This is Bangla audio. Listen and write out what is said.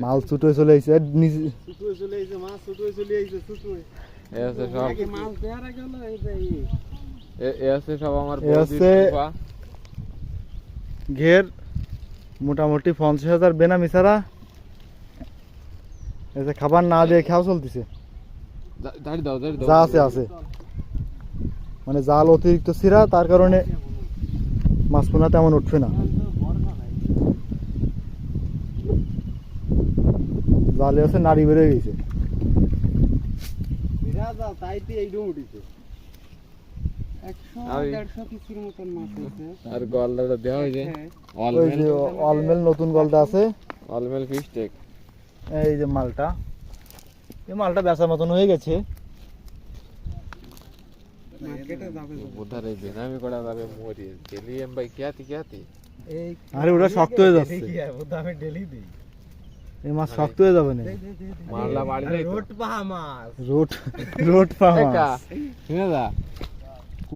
মাল ছুটো চলে আইছে ঘের মোটামুটি 50,000 বেনামি ছাড়া খাবার না দিয়ে খাওয়া চলতেছে যা আছে আছে মানে জাল অতিরিক্ত ছিঁড়া তার কারণে মাছ পোনা তেমন উঠবে না জালে আছে নাড়ি বেড়ে গেছে অলমেল নতুন গলদা আছে অলমেল ফিশ টেক এই যে মালটা এই মালটা বেচার মতন হয়ে গেছে আরে ওটা শক্ত হয়ে যাচ্ছে এই মাছ শক্ত হয়ে যাবে না রোড পাহা মাছ